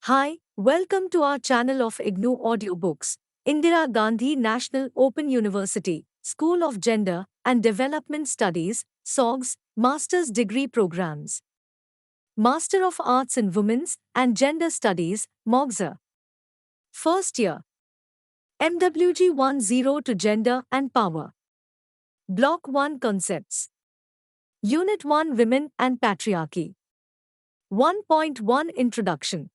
Hi, welcome to our channel of IGNOU Audiobooks, Indira Gandhi National Open University, School of Gender and Development Studies, SOGDS, Master's Degree Programs. Master of Arts in Women's and Gender Studies, MWG-SR. First year. MWG-102 to Gender and Power. Block-1 Concepts. Unit-1 Women and Patriarchy. 1.1 Introduction.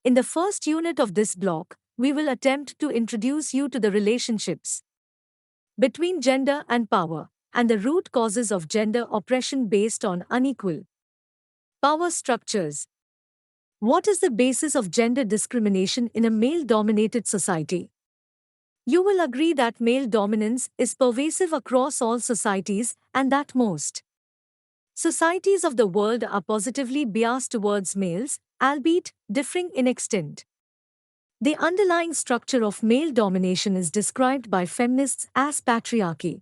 In the first unit of this block, we will attempt to introduce you to the relationships between gender and power, and the root causes of gender oppression based on unequal power structures. What is the basis of gender discrimination in a male-dominated society? You will agree that male dominance is pervasive across all societies and that most societies of the world are positively biased towards males, albeit differing in extent. The underlying structure of male domination is described by feminists as patriarchy.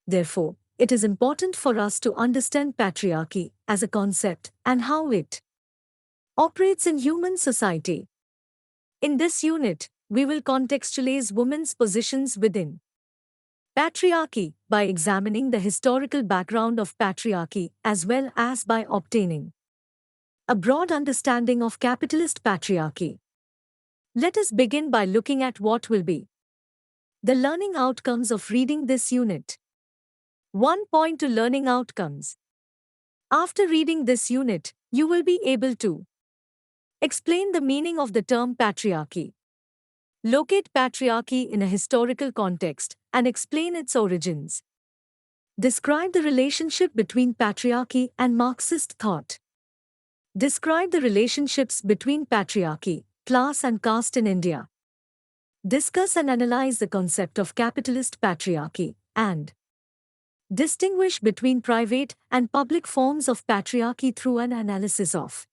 Therefore, it is important for us to understand patriarchy as a concept and how it operates in human society. In this unit, we will contextualize women's positions within patriarchy by examining the historical background of patriarchy as well as by obtaining a broad understanding of capitalist patriarchy. Let us begin by looking at what will be the learning outcomes of reading this unit. 1.2 Learning Outcomes. After reading this unit, you will be able to explain the meaning of the term patriarchy, locate patriarchy in a historical context, and explain its origins. Describe the relationship between patriarchy and Marxist thought. Describe the relationships between patriarchy, class and caste in India. Discuss and analyze the concept of capitalist patriarchy, and distinguish between private and public forms of patriarchy through an analysis of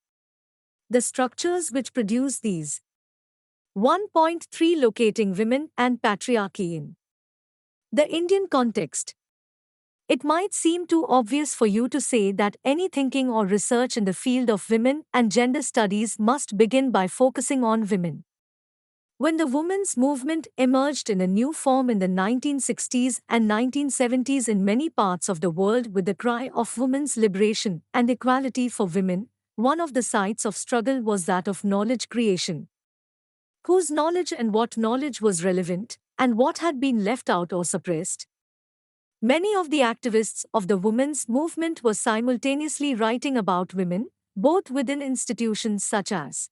the structures which produce these. 1.3 Locating women and patriarchy in the Indian context. It might seem too obvious for you to say that any thinking or research in the field of women and gender studies must begin by focusing on women. When the women's movement emerged in a new form in the 1960s and 1970s in many parts of the world with the cry of women's liberation and equality for women, one of the sites of struggle was that of knowledge creation. Whose knowledge and what knowledge was relevant, and what had been left out or suppressed? Many of the activists of the women's movement were simultaneously writing about women, both within institutions such as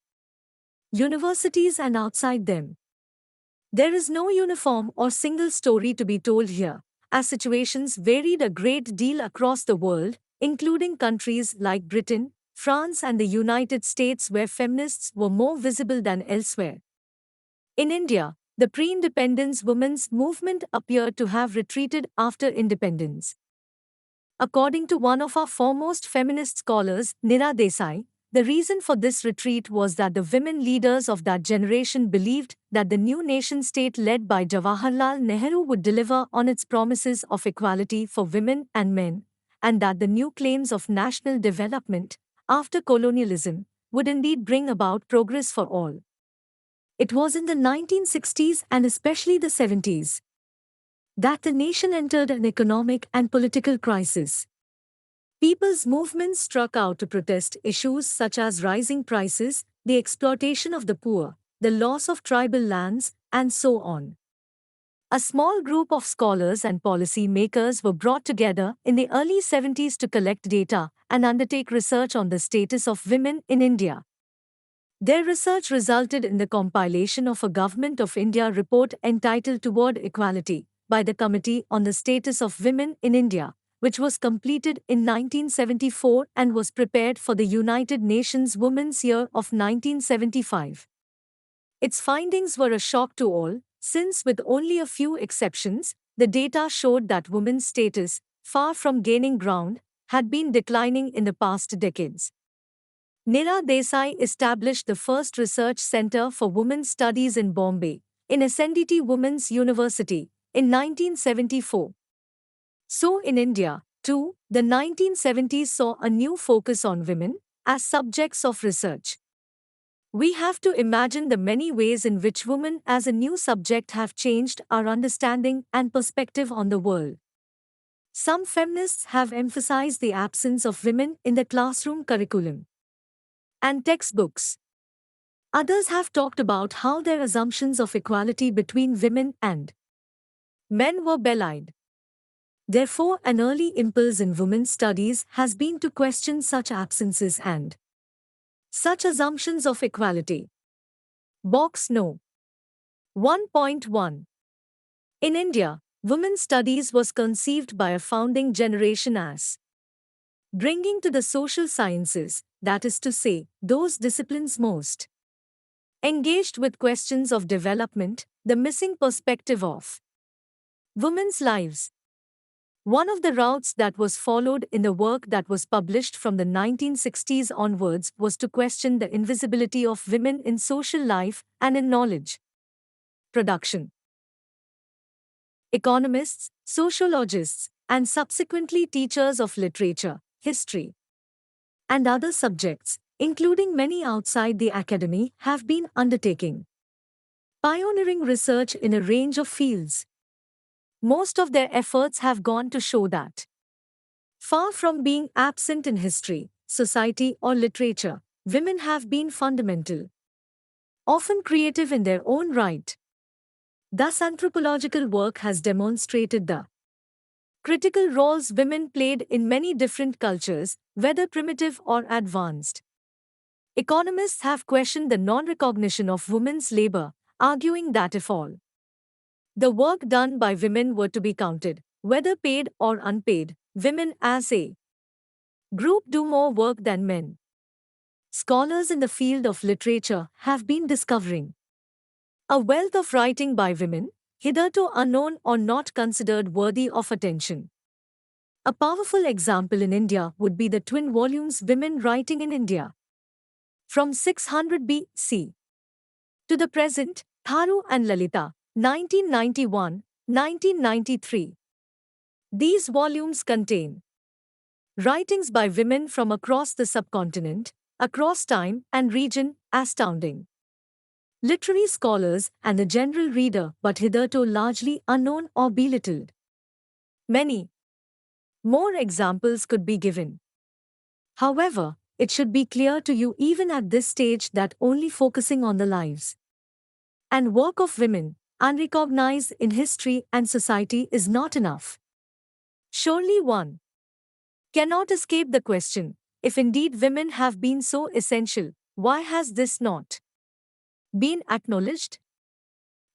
universities and outside them. There is no uniform or single story to be told here, as situations varied a great deal across the world, including countries like Britain, France and the United States where feminists were more visible than elsewhere. In India, the pre-independence women's movement appeared to have retreated after independence. According to one of our foremost feminist scholars, Indira Desai, the reason for this retreat was that the women leaders of that generation believed that the new nation-state led by Jawaharlal Nehru would deliver on its promises of equality for women and men, and that the new claims of national development, after colonialism, would indeed bring about progress for all. It was in the 1960s and especially the 70s that the nation entered an economic and political crisis. People's movements struck out to protest issues such as rising prices, the exploitation of the poor, the loss of tribal lands, and so on. A small group of scholars and policy makers were brought together in the early 70s to collect data and undertake research on the status of women in India. Their research resulted in the compilation of a Government of India report entitled Toward Equality by the Committee on the Status of Women in India, which was completed in 1974 and was prepared for the United Nations Women's Year of 1975. Its findings were a shock to all, since with only a few exceptions, the data showed that women's status, far from gaining ground, had been declining in the past decades. Indira Desai established the first research center for women's studies in Bombay, in SNDT Women's University, in 1974. So in India, too, the 1970s saw a new focus on women as subjects of research. We have to imagine the many ways in which women as a new subject have changed our understanding and perspective on the world. Some feminists have emphasized the absence of women in the classroom curriculum and textbooks. Others have talked about how their assumptions of equality between women and men were belied. Therefore, an early impulse in women's studies has been to question such absences and such assumptions of equality. Box No. 1.1. In India, women's studies was conceived by a founding generation as bringing to the social sciences, that is to say, those disciplines most engaged with questions of development, the missing perspective of women's lives. One of the routes that was followed in the work that was published from the 1960s onwards was to question the invisibility of women in social life and in knowledge production. Economists, sociologists, and subsequently teachers of literature, history, and other subjects, including many outside the academy, have been undertaking pioneering research in a range of fields. Most of their efforts have gone to show that, far from being absent in history, society, or literature, women have been fundamental, often creative in their own right. Thus, anthropological work has demonstrated the critical roles women played in many different cultures, whether primitive or advanced. Economists have questioned the non-recognition of women's labor, arguing that if all the work done by women were to be counted, whether paid or unpaid, women as a group do more work than men. Scholars in the field of literature have been discovering a wealth of writing by women, hitherto unknown or not considered worthy of attention. A powerful example in India would be the twin volumes Women Writing in India. From 600 BC to the present, Tharu and Lalita, 1991-1993. These volumes contain writings by women from across the subcontinent, across time and region, astounding literary scholars and the general reader, but hitherto largely unknown or belittled. Many more examples could be given. However, it should be clear to you even at this stage that only focusing on the lives and work of women, unrecognized in history and society, is not enough. Surely one cannot escape the question, if indeed women have been so essential, why has this not been acknowledged?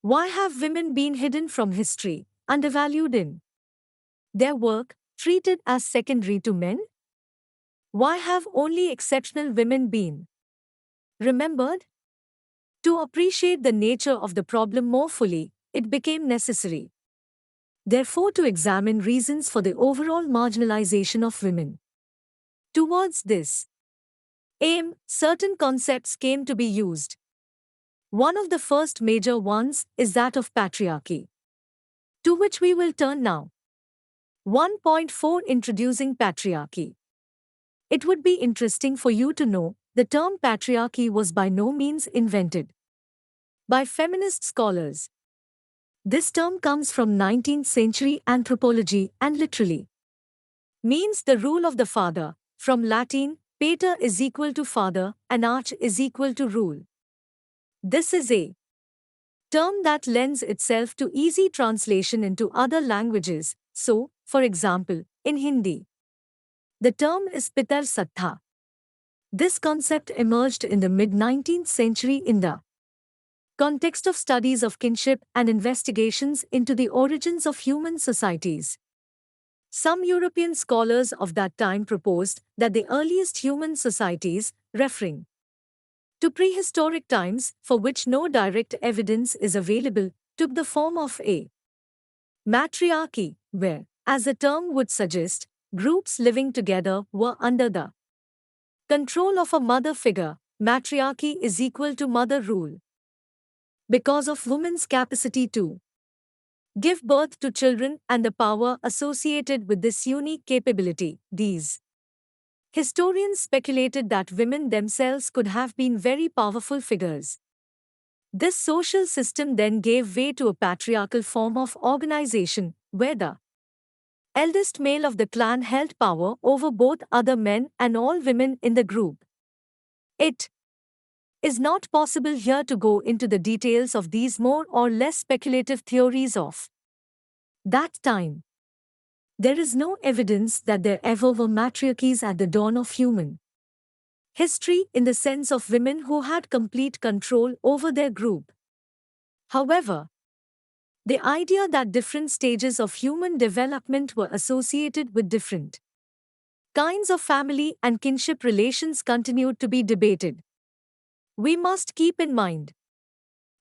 Why have women been hidden from history, undervalued in their work, treated as secondary to men? Why have only exceptional women been remembered? To appreciate the nature of the problem more fully, it became necessary, therefore, to examine reasons for the overall marginalization of women. Towards this aim, certain concepts came to be used. One of the first major ones is that of patriarchy, to which we will turn now. 1.4 Introducing Patriarchy. It would be interesting for you to know the term patriarchy was by no means invented by feminist scholars. This term comes from 19th century anthropology and literally means the rule of the father, from Latin, pater is equal to father and arch is equal to rule. This is a term that lends itself to easy translation into other languages. So, for example, in Hindi, the term is Pitar Sattha. This concept emerged in the mid-19th century in the context of studies of kinship and investigations into the origins of human societies. Some European scholars of that time proposed that the earliest human societies, referring to prehistoric times for which no direct evidence is available, took the form of a matriarchy, where, as the term would suggest, groups living together were under the control of a mother figure. Matriarchy is equal to mother rule. Because of women's capacity to give birth to children and the power associated with this unique capability, these Historians speculated that women themselves could have been very powerful figures. This social system then gave way to a patriarchal form of organization, where the eldest male of the clan held power over both other men and all women in the group. It is not possible here to go into the details of these more or less speculative theories of that time. There is no evidence that there ever were matriarchies at the dawn of human history in the sense of women who had complete control over their group. However, the idea that different stages of human development were associated with different kinds of family and kinship relations continued to be debated. We must keep in mind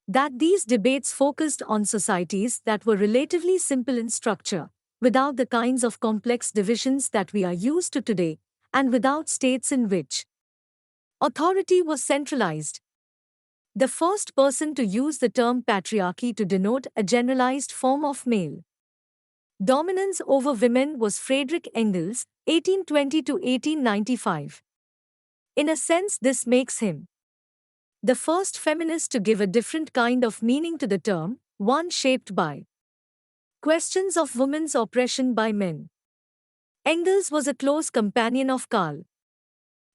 that these debates focused on societies that were relatively simple in structure, without the kinds of complex divisions that we are used to today, and without states in which authority was centralized. The first person to use the term patriarchy to denote a generalized form of male dominance over women was Friedrich Engels, 1820 to 1895. In a sense, this makes him the first feminist to give a different kind of meaning to the term, one shaped by questions of women's oppression by men. Engels was a close companion of Karl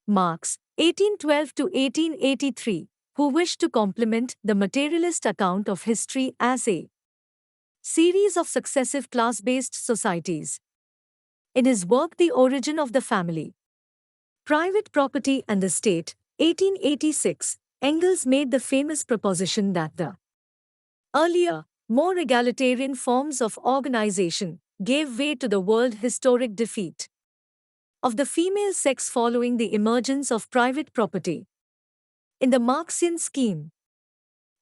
Marx, 1812 to 1883, who wished to complement the materialist account of history as a series of successive class-based societies. In his work The Origin of the Family, Private Property and the State, 1886, Engels made the famous proposition that the earlier, more egalitarian forms of organization gave way to the world historic defeat of the female sex following the emergence of private property. In the Marxian scheme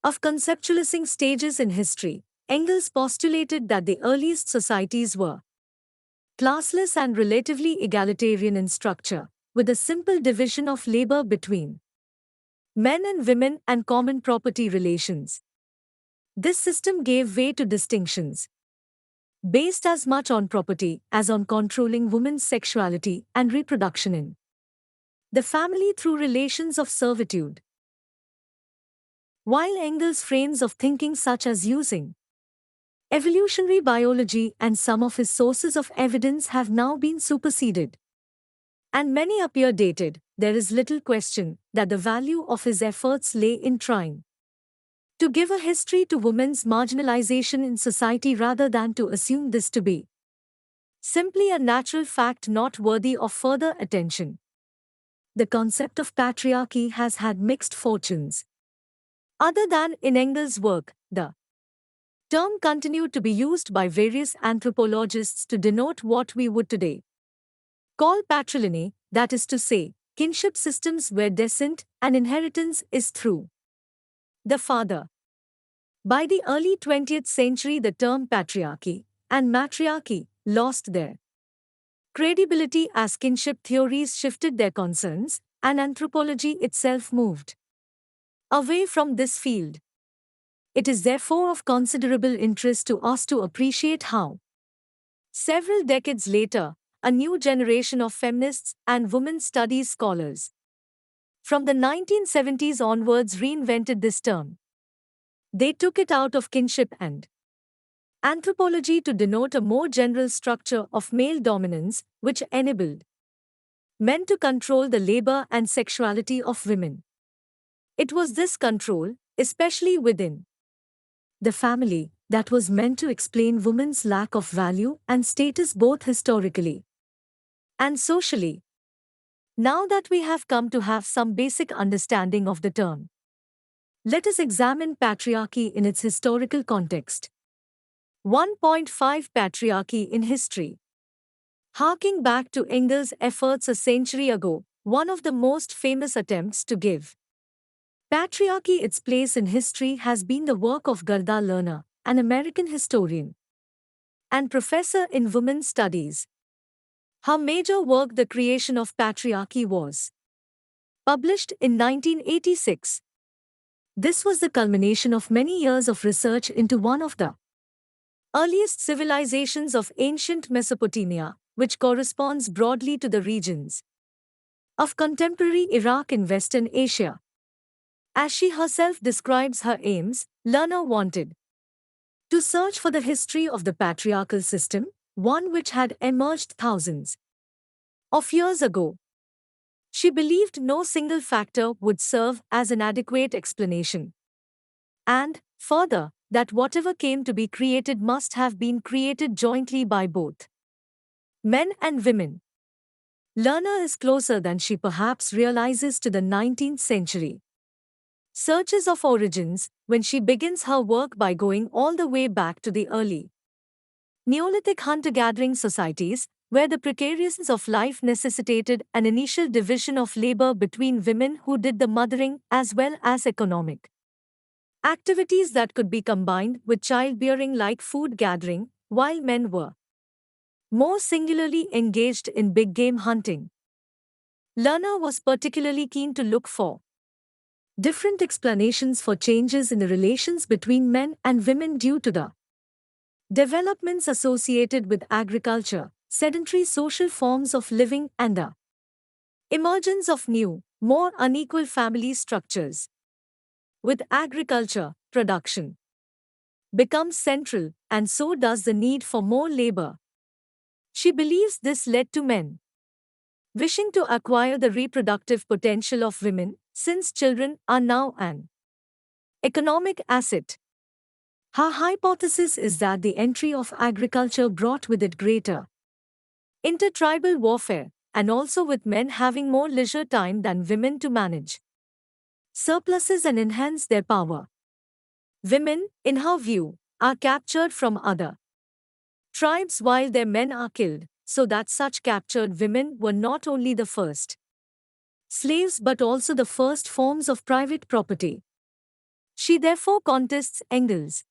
of conceptualizing stages in history, Engels postulated that the earliest societies were classless and relatively egalitarian in structure, with a simple division of labor between men and women and common property relations. This system gave way to distinctions based as much on property as on controlling women's sexuality and reproduction in the family through relations of servitude. While Engels' frames of thinking such as using evolutionary biology and some of his sources of evidence have now been superseded, and many appear dated, there is little question that the value of his efforts lay in trying to give a history to women's marginalization in society rather than to assume this to be simply a natural fact not worthy of further attention. The concept of patriarchy has had mixed fortunes. Other than in Engels' work, the term continued to be used by various anthropologists to denote what we would today call patrilineal, that is to say, kinship systems where descent and inheritance is through the father. By the early 20th century, the term patriarchy and matriarchy lost their credibility as kinship theories shifted their concerns, and anthropology itself moved away from this field. It is therefore of considerable interest to us to appreciate how, several decades later, a new generation of feminists and women's studies scholars from the 1970s onwards reinvented this term. They took it out of kinship and anthropology to denote a more general structure of male dominance, which enabled men to control the labor and sexuality of women. It was this control, especially within the family, that was meant to explain women's lack of value and status both historically and socially. Now that we have come to have some basic understanding of the term, let us examine patriarchy in its historical context. 1.5 Patriarchy in history. Harking back to Engels' efforts a century ago, one of the most famous attempts to give patriarchy its place in history has been the work of Gerda Lerner, an American historian and professor in women's studies. Her major work, The Creation of Patriarchy, was published in 1986. This was the culmination of many years of research into one of the earliest civilizations of ancient Mesopotamia, which corresponds broadly to the regions of contemporary Iraq in Western Asia. As she herself describes her aims, Lerner wanted to search for the history of the patriarchal system, one which had emerged thousands of years ago. She believed no single factor would serve as an adequate explanation. And, further, that whatever came to be created must have been created jointly by both men and women. Lerner is closer than she perhaps realizes to the 19th century searches of origins when she begins her work by going all the way back to the early Neolithic hunter-gathering societies, where the precariousness of life necessitated an initial division of labor between women who did the mothering as well as economic activities that could be combined with childbearing like food gathering, while men were more singularly engaged in big game hunting. Lerner was particularly keen to look for different explanations for changes in the relations between men and women due to the developments associated with agriculture, sedentary social forms of living, and the emergence of new, more unequal family structures. With agriculture, production becomes central, and so does the need for more labor. She believes this led to men wishing to acquire the reproductive potential of women, since children are now an economic asset. Her hypothesis is that the entry of agriculture brought with it greater intertribal warfare, and also with men having more leisure time than women to manage surpluses and enhance their power. Women, in her view, are captured from other tribes while their men are killed, so that such captured women were not only the first slaves but also the first forms of private property. She therefore contests Engels'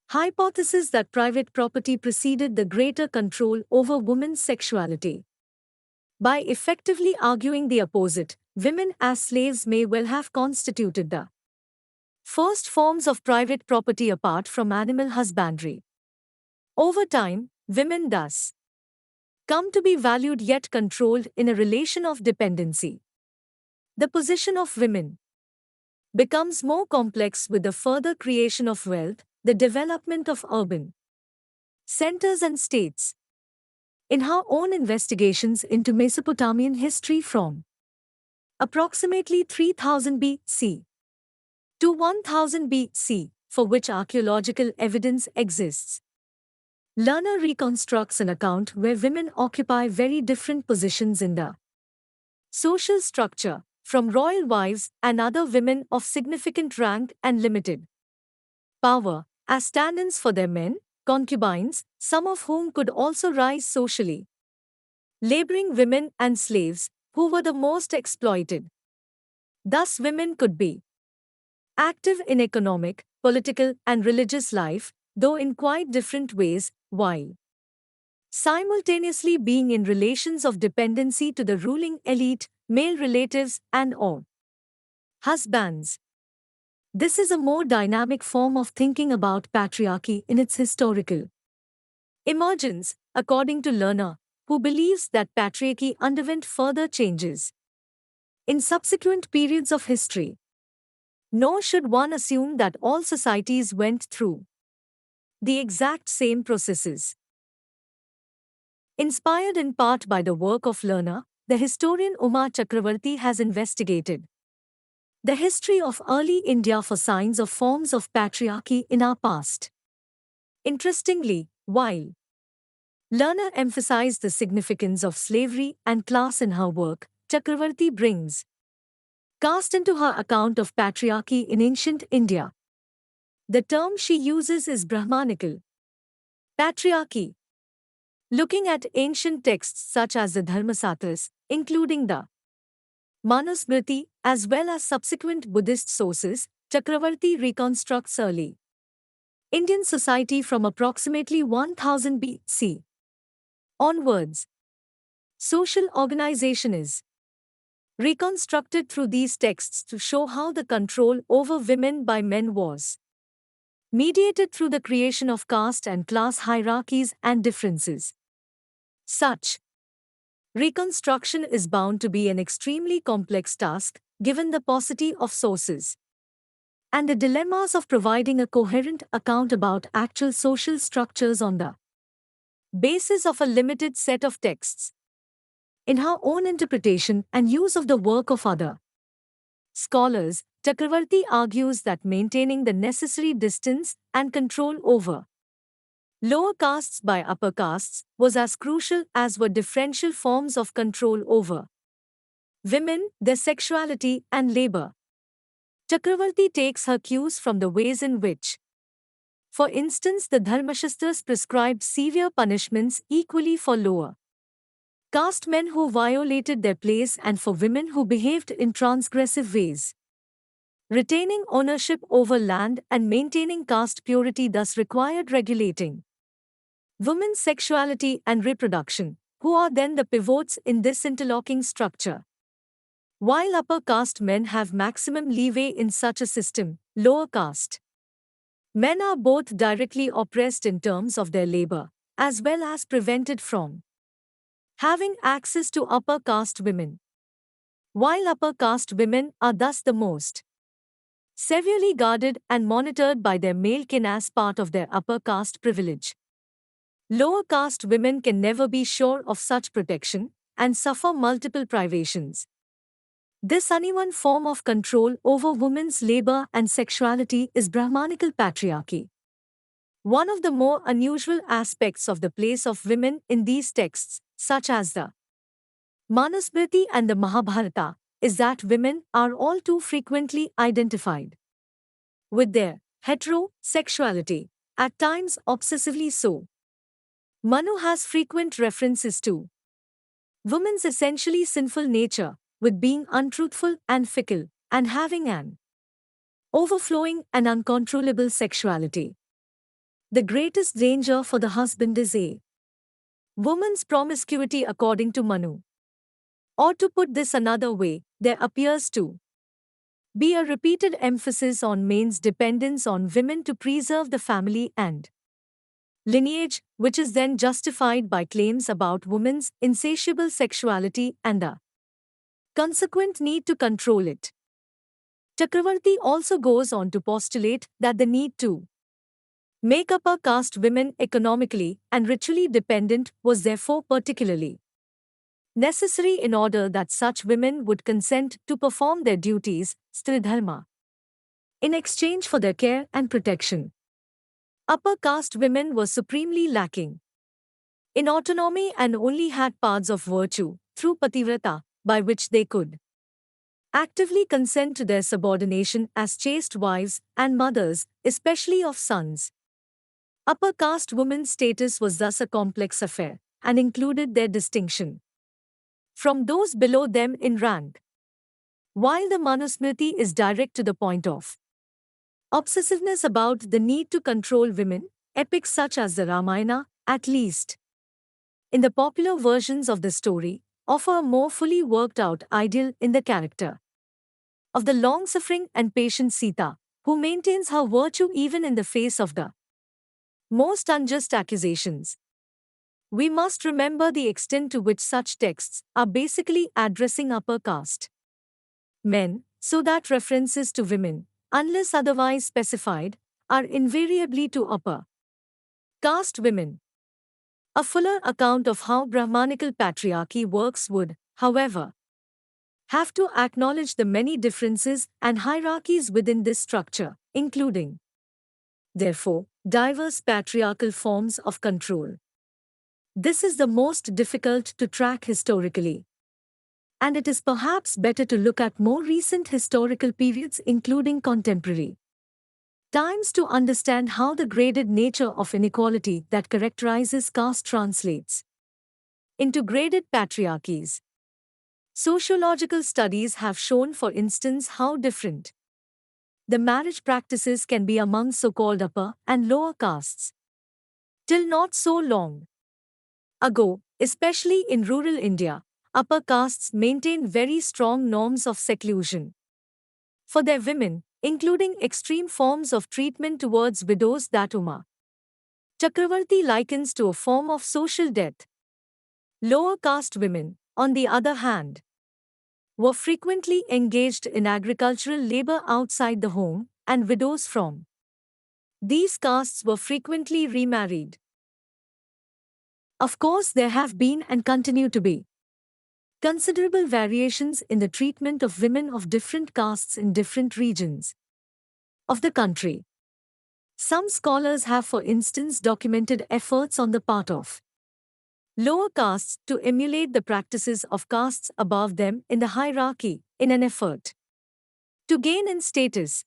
hypothesis that private property preceded the greater control over women's sexuality. By effectively arguing the opposite, women as slaves may well have constituted the first forms of private property apart from animal husbandry. Over time, women thus come to be valued yet controlled in a relation of dependency. The position of women becomes more complex with the further creation of wealth, the development of urban centers and states. In her own investigations into Mesopotamian history from approximately 3000 BC to 1000 BC, for which archaeological evidence exists, Lerner reconstructs an account where women occupy very different positions in the social structure, from royal wives and other women of significant rank and limited power, as stand-ins for their men, concubines, some of whom could also rise socially, laboring women and slaves, who were the most exploited. Thus women could be active in economic, political, and religious life, though in quite different ways, while simultaneously being in relations of dependency to the ruling elite, male relatives, and/or husbands. This is a more dynamic form of thinking about patriarchy in its historical emergence, according to Lerner, who believes that patriarchy underwent further changes in subsequent periods of history. Nor should one assume that all societies went through the exact same processes. Inspired in part by the work of Lerner, the historian Uma Chakravarti has investigated the history of early India for signs of forms of patriarchy in our past. Interestingly, while Lerner emphasized the significance of slavery and class in her work, Chakravarti brings caste into her account of patriarchy in ancient India. The term she uses is Brahmanical patriarchy. Looking at ancient texts such as the Dharmasatras, including the Manusmriti, as well as subsequent Buddhist sources, Chakravarti reconstructs early Indian society from approximately 1000 BC onwards. Social organization is reconstructed through these texts to show how the control over women by men was mediated through the creation of caste and class hierarchies and differences. Such Reconstruction is bound to be an extremely complex task, given the paucity of sources and the dilemmas of providing a coherent account about actual social structures on the basis of a limited set of texts. In her own interpretation and use of the work of other scholars, Chakravarti argues that maintaining the necessary distance and control over lower castes by upper castes was as crucial as were differential forms of control over women, their sexuality, and labor. Chakravarti takes her cues from the ways in which, for instance, the Dharmashastras prescribed severe punishments equally for lower caste men who violated their place and for women who behaved in transgressive ways. Retaining ownership over land and maintaining caste purity thus required regulating women's sexuality and reproduction, who are then the pivots in this interlocking structure. While upper caste men have maximum leeway in such a system, lower caste men are both directly oppressed in terms of their labor, as well as prevented from having access to upper caste women. While upper caste women are thus the most severely guarded and monitored by their male kin as part of their upper caste privilege, lower caste women can never be sure of such protection and suffer multiple privations. This uneven form of control over women's labor and sexuality is Brahmanical patriarchy. One of the more unusual aspects of the place of women in these texts, such as the Manusmriti and the Mahabharata, is that women are all too frequently identified with their heterosexuality, at times obsessively so. Manu has frequent references to woman's essentially sinful nature, with being untruthful and fickle, and having an overflowing and uncontrollable sexuality. The greatest danger for the husband is a woman's promiscuity according to Manu. Or to put this another way, there appears to be a repeated emphasis on men's dependence on women to preserve the family and lineage, which is then justified by claims about women's insatiable sexuality and the consequent need to control it. Chakravarti also goes on to postulate that the need to make upper caste women economically and ritually dependent was therefore particularly necessary in order that such women would consent to perform their duties, stridharma, in exchange for their care and protection. Upper caste women were supremely lacking in autonomy and only had paths of virtue, through pativrata, by which they could actively consent to their subordination as chaste wives and mothers, especially of sons. Upper caste women's status was thus a complex affair, and included their distinction from those below them in rank. While the Manusmriti is direct to the point of obsessiveness about the need to control women, epics such as the Ramayana, at least in the popular versions of the story, offer a more fully worked out ideal in the character of the long-suffering and patient Sita, who maintains her virtue even in the face of the most unjust accusations. We must remember the extent to which such texts are basically addressing upper caste men, so that references to women, unless otherwise specified, are invariably to upper caste women. A fuller account of how Brahmanical patriarchy works would, however, have to acknowledge the many differences and hierarchies within this structure, including, therefore, diverse patriarchal forms of control. This is the most difficult to track historically, and it is perhaps better to look at more recent historical periods, including contemporary times, to understand how the graded nature of inequality that characterizes caste translates into graded patriarchies. Sociological studies have shown, for instance, how different the marriage practices can be among so-called upper and lower castes. Till not so long ago, especially in rural India, upper castes maintained very strong norms of seclusion for their women, including extreme forms of treatment towards widows that Chakravarti likens to a form of social death. Lower caste women, on the other hand, were frequently engaged in agricultural labor outside the home, and widows from these castes were frequently remarried. Of course, there have been and continue to be considerable variations in the treatment of women of different castes in different regions of the country. Some scholars have, for instance, documented efforts on the part of lower castes to emulate the practices of castes above them in the hierarchy in an effort to gain in status.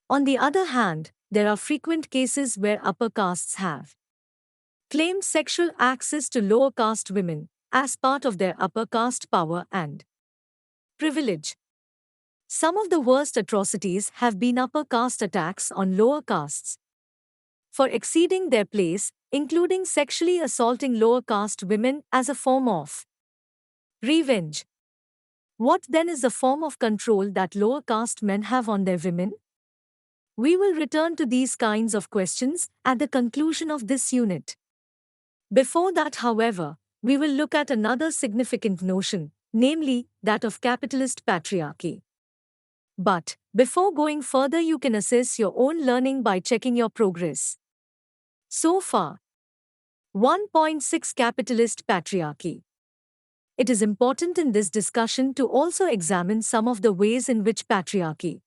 On the other hand, there are frequent cases where upper castes have claimed sexual access to lower caste women as part of their upper caste power and privilege. Some of the worst atrocities have been upper caste attacks on lower castes for exceeding their place, including sexually assaulting lower caste women as a form of revenge. What then is the form of control that lower caste men have on their women? We will return to these kinds of questions at the conclusion of this unit. Before that, however, we will look at another significant notion, namely that of capitalist patriarchy. But, before going further, you can assess your own learning by checking your progress. So far, 1.6 Capitalist Patriarchy. It is important in this discussion to also examine some of the ways in which patriarchy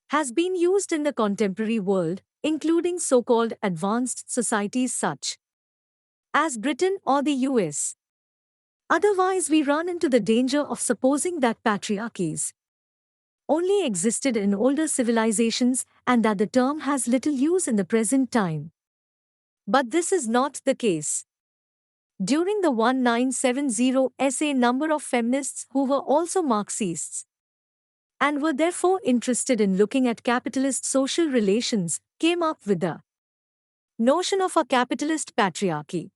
has been used in the contemporary world, including so-called advanced societies such as Britain or the US. Otherwise, we run into the danger of supposing that patriarchies only existed in older civilizations and that the term has little use in the present time. But this is not the case. During the 1970 SA, number of feminists who were also Marxists and were therefore interested in looking at capitalist social relations came up with the notion of a capitalist patriarchy.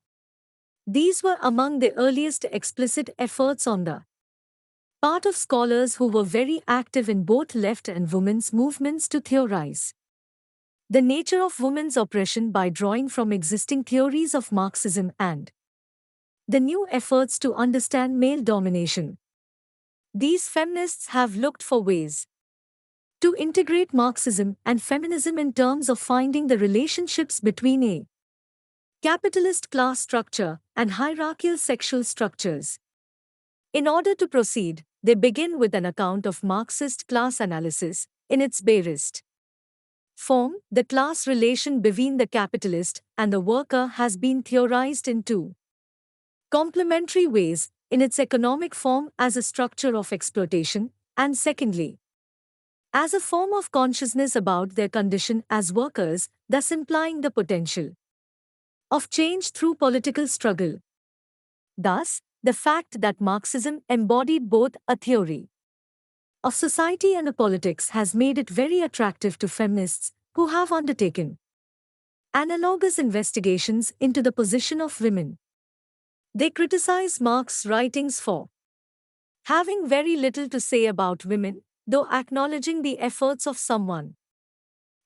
These were among the earliest explicit efforts on the part of scholars who were very active in both left and women's movements to theorize the nature of women's oppression by drawing from existing theories of Marxism and the new efforts to understand male domination. These feminists have looked for ways to integrate Marxism and feminism in terms of finding the relationships between a capitalist class structure and hierarchical sexual structures. In order to proceed, they begin with an account of Marxist class analysis in its barest form. The class relation between the capitalist and the worker has been theorized in two complementary ways: in its economic form as a structure of exploitation, and secondly, as a form of consciousness about their condition as workers, thus implying the potential of change through political struggle. Thus, the fact that Marxism embodied both a theory of society and a politics has made it very attractive to feminists who have undertaken analogous investigations into the position of women. They criticize Marx's writings for having very little to say about women, though acknowledging the efforts of someone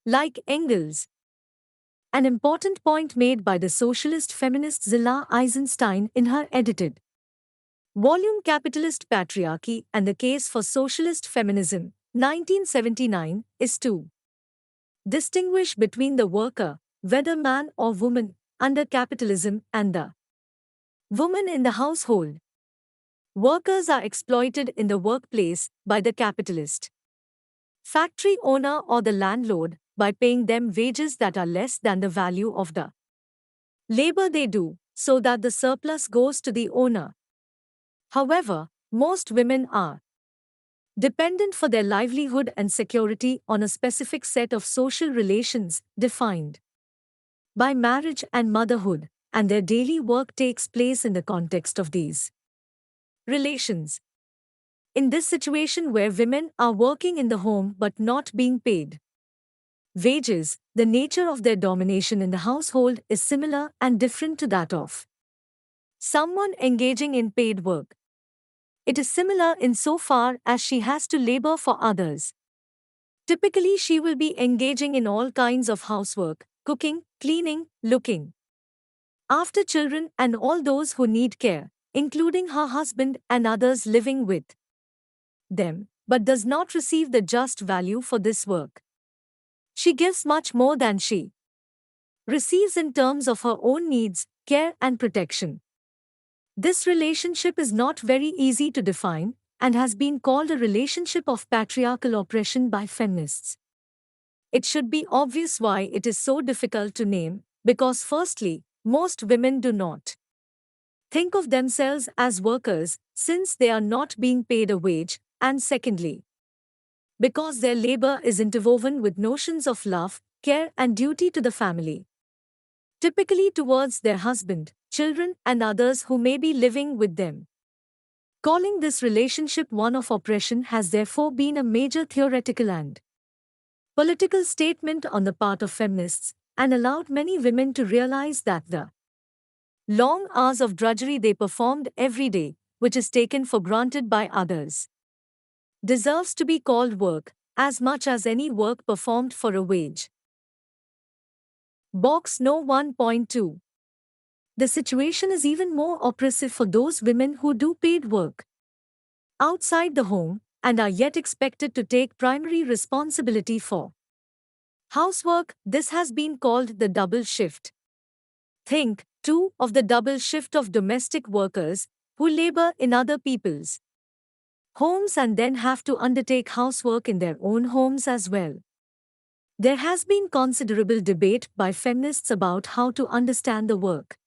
like Engels. An important point made by the socialist feminist Zilla Eisenstein in her edited volume Capitalist Patriarchy and the Case for Socialist Feminism, 1979, is to distinguish between the worker, whether man or woman, under capitalism and the woman in the household. Workers are exploited in the workplace by the capitalist factory owner or the landlord by paying them wages that are less than the value of the labor they do, so that the surplus goes to the owner. However, most women are dependent for their livelihood and security on a specific set of social relations defined by marriage and motherhood, and their daily work takes place in the context of these relations. In this situation where women are working in the home but not being paid wages, the nature of their domination in the household is similar and different to that of someone engaging in paid work. It is similar insofar as she has to labor for others. Typically, she will be engaging in all kinds of housework: cooking, cleaning, looking after children and all those who need care, including her husband and others living with them, but does not receive the just value for this work. She gives much more than she receives in terms of her own needs, care, and protection. This relationship is not very easy to define and has been called a relationship of patriarchal oppression by feminists. It should be obvious why it is so difficult to name, because firstly, most women do not think of themselves as workers since they are not being paid a wage, and secondly, because their labor is interwoven with notions of love, care, and duty to the family, typically towards their husband, children, and others who may be living with them. Calling this relationship one of oppression has therefore been a major theoretical and political statement on the part of feminists, and allowed many women to realize that the long hours of drudgery they performed every day, which is taken for granted by others, deserves to be called work, as much as any work performed for a wage. Box No 1.2. The situation is even more oppressive for those women who do paid work outside the home and are yet expected to take primary responsibility for housework. This has been called the double shift. Think, too, of the double shift of domestic workers who labor in other people's homes and then have to undertake housework in their own homes as well. There has been considerable debate by feminists about how to understand the work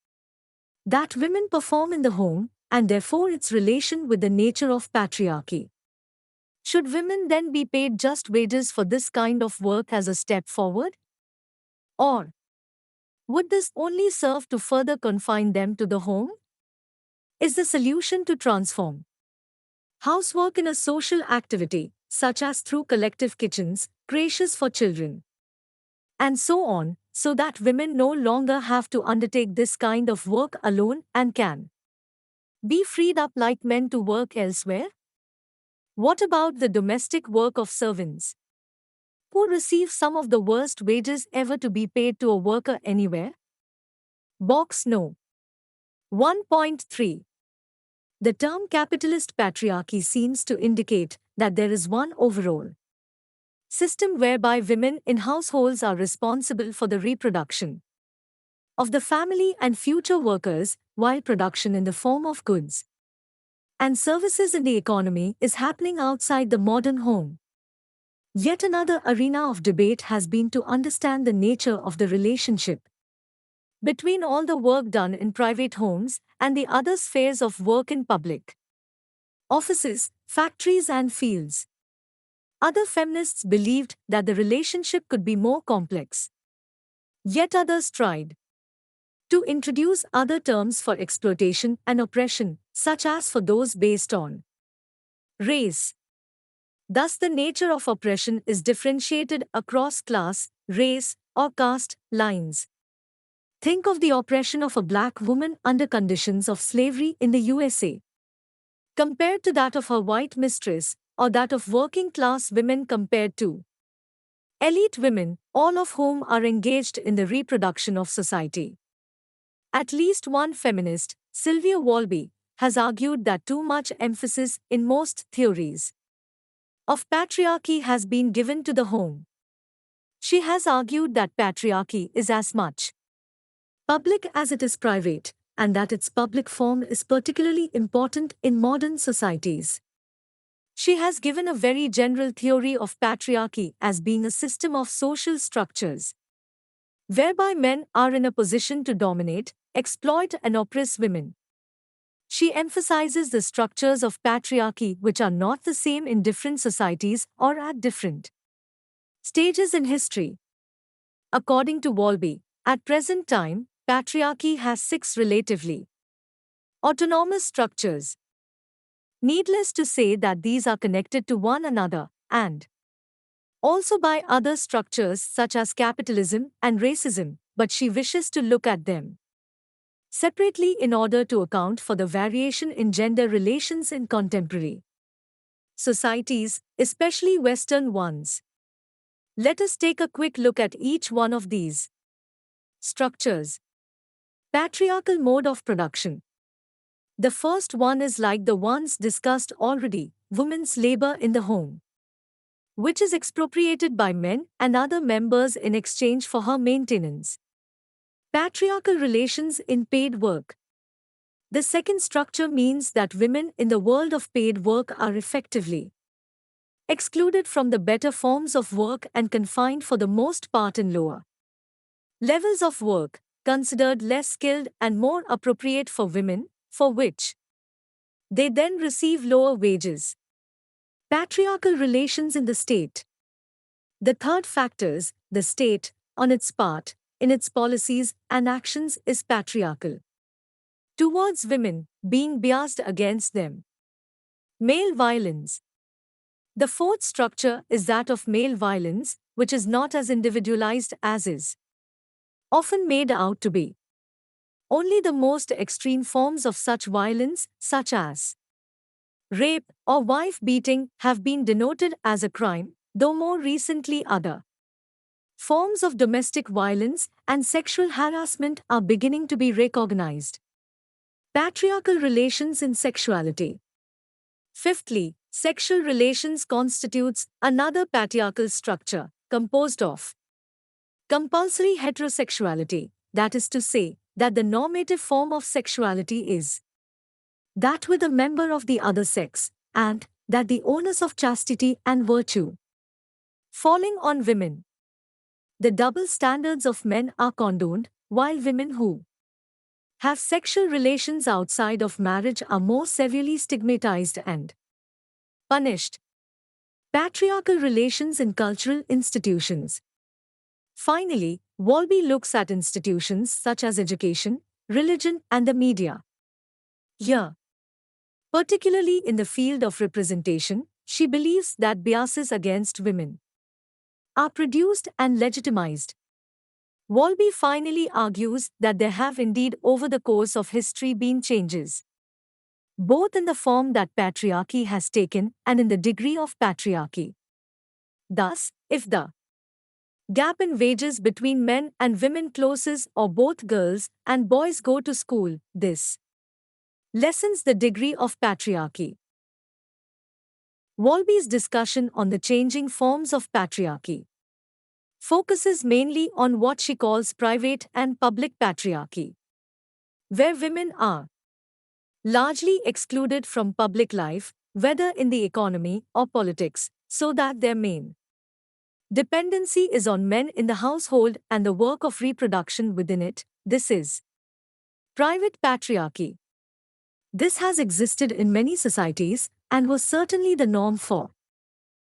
that women perform in the home, and therefore its relation with the nature of patriarchy. Should women then be paid just wages for this kind of work as a step forward? Or would this only serve to further confine them to the home? Is the solution to transform housework in a social activity, such as through collective kitchens, creches for children, and so on, so that women no longer have to undertake this kind of work alone and can be freed up like men to work elsewhere? What about the domestic work of servants, who receive some of the worst wages ever to be paid to a worker anywhere? Box No. 1.3. The term capitalist patriarchy seems to indicate that there is one overall system whereby women in households are responsible for the reproduction of the family and future workers, while production in the form of goods and services in the economy is happening outside the modern home. Yet another arena of debate has been to understand the nature of the relationship between all the work done in private homes and the other spheres of work in public offices, factories, and fields. Other feminists believed that the relationship could be more complex. Yet others tried to introduce other terms for exploitation and oppression, such as for those based on race. Thus, the nature of oppression is differentiated across class, race, or caste lines. Think of the oppression of a black woman under conditions of slavery in the USA, compared to that of her white mistress, or that of working-class women compared to elite women, all of whom are engaged in the reproduction of society. At least one feminist, Sylvia Walby, has argued that too much emphasis in most theories of patriarchy has been given to the home. She has argued that patriarchy is as much public as it is private, and that its public form is particularly important in modern societies. She has given a very general theory of patriarchy as being a system of social structures whereby men are in a position to dominate, exploit, and oppress women. She emphasizes the structures of patriarchy which are not the same in different societies or at different stages in history. According to Walby, at present time, patriarchy has 6 relatively autonomous structures. Needless to say that these are connected to one another, and also by other structures such as capitalism and racism, but she wishes to look at them separately in order to account for the variation in gender relations in contemporary societies, especially Western ones. Let us take a quick look at each one of these structures. Patriarchal mode of production. The first one is like the ones discussed already, women's labor in the home, which is expropriated by men and other members in exchange for her maintenance. Patriarchal relations in paid work. The second structure means that women in the world of paid work are effectively excluded from the better forms of work and confined for the most part in lower levels of work, considered less skilled and more appropriate for women, for which they then receive lower wages. Patriarchal relations in the state. The third factors, the state, on its part, in its policies and actions is patriarchal towards women, being biased against them. Male violence. The fourth structure is that of male violence, which is not as individualized as is often made out to be. Only the most extreme forms of such violence, such as rape or wife beating, have been denoted as a crime, though more recently other forms of domestic violence and sexual harassment are beginning to be recognized. Patriarchal relations in sexuality. Fifthly, sexual relations constitutes another patriarchal structure, composed of compulsory heterosexuality, that is to say, that the normative form of sexuality is that with a member of the other sex, and that the onus of chastity and virtue falling on women. The double standards of men are condoned, while women who have sexual relations outside of marriage are more severely stigmatized and punished. Patriarchal relations in cultural institutions. Finally, Wolby looks at institutions such as education, religion, and the media. Here, particularly in the field of representation, she believes that biases against women are produced and legitimized. Wolby finally argues that there have indeed over the course of history been changes, both in the form that patriarchy has taken and in the degree of patriarchy. Thus, if the gap in wages between men and women closes or both girls and boys go to school, this lessens the degree of patriarchy. Wolby's discussion on the changing forms of patriarchy focuses mainly on what she calls private and public patriarchy, where women are largely excluded from public life, whether in the economy or politics, so that their main dependency is on men in the household and the work of reproduction within it. This is private patriarchy. This has existed in many societies and was certainly the norm for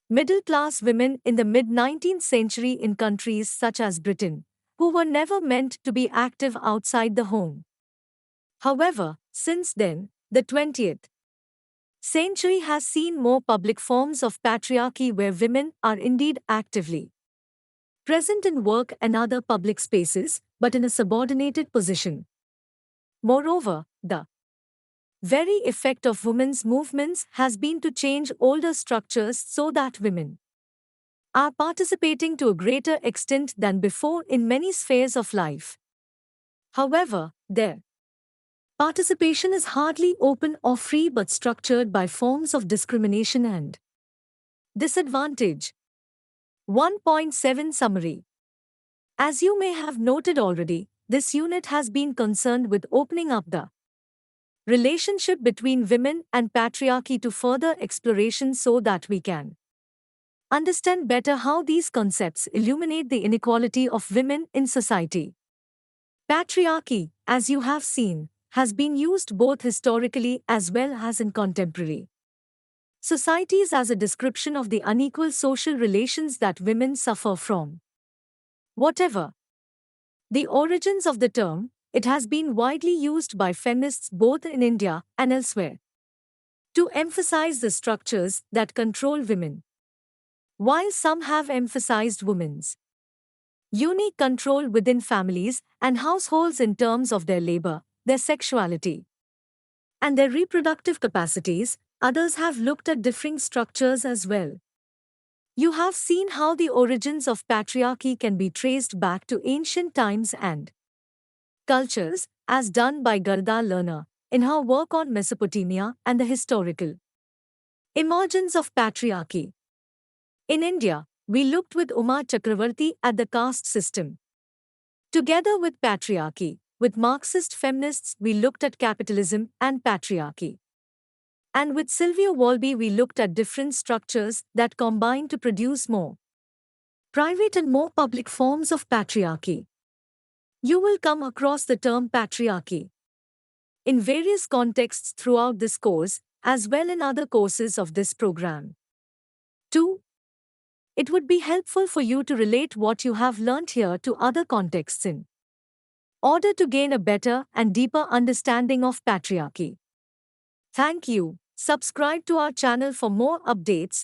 middle-class women in the mid-19th century in countries such as Britain, who were never meant to be active outside the home. However, since then, the 20th century has seen more public forms of patriarchy where women are indeed actively present in work and other public spaces, but in a subordinated position. Moreover, the very effect of women's movements has been to change older structures so that women are participating to a greater extent than before in many spheres of life. However, their participation is hardly open or free but structured by forms of discrimination and disadvantage. 1.7 Summary. As you may have noted already, this unit has been concerned with opening up the relationship between women and patriarchy to further exploration so that we can understand better how these concepts illuminate the inequality of women in society. Patriarchy, as you have seen, has been used both historically as well as in contemporary societies as a description of the unequal social relations that women suffer from. Whatever the origins of the term, it has been widely used by feminists both in India and elsewhere to emphasize the structures that control women. While some have emphasized women's unique control within families and households in terms of their labor, their sexuality, and their reproductive capacities, others have looked at differing structures as well. You have seen how the origins of patriarchy can be traced back to ancient times and cultures, as done by Garda Lerner in her work on Mesopotamia and the historical emergence of patriarchy. In India, we looked with Uma Chakravarti at the caste system. Together with patriarchy, with Marxist feminists, we looked at capitalism and patriarchy. And with Silvio Volpi, we looked at different structures that combine to produce more private and more public forms of patriarchy. You will come across the term patriarchy in various contexts throughout this course, as well in other courses of this program. 2. It would be helpful for you to relate what you have learnt here to other contexts in order to gain a better and deeper understanding of patriarchy. Thank you. Subscribe to our channel for more updates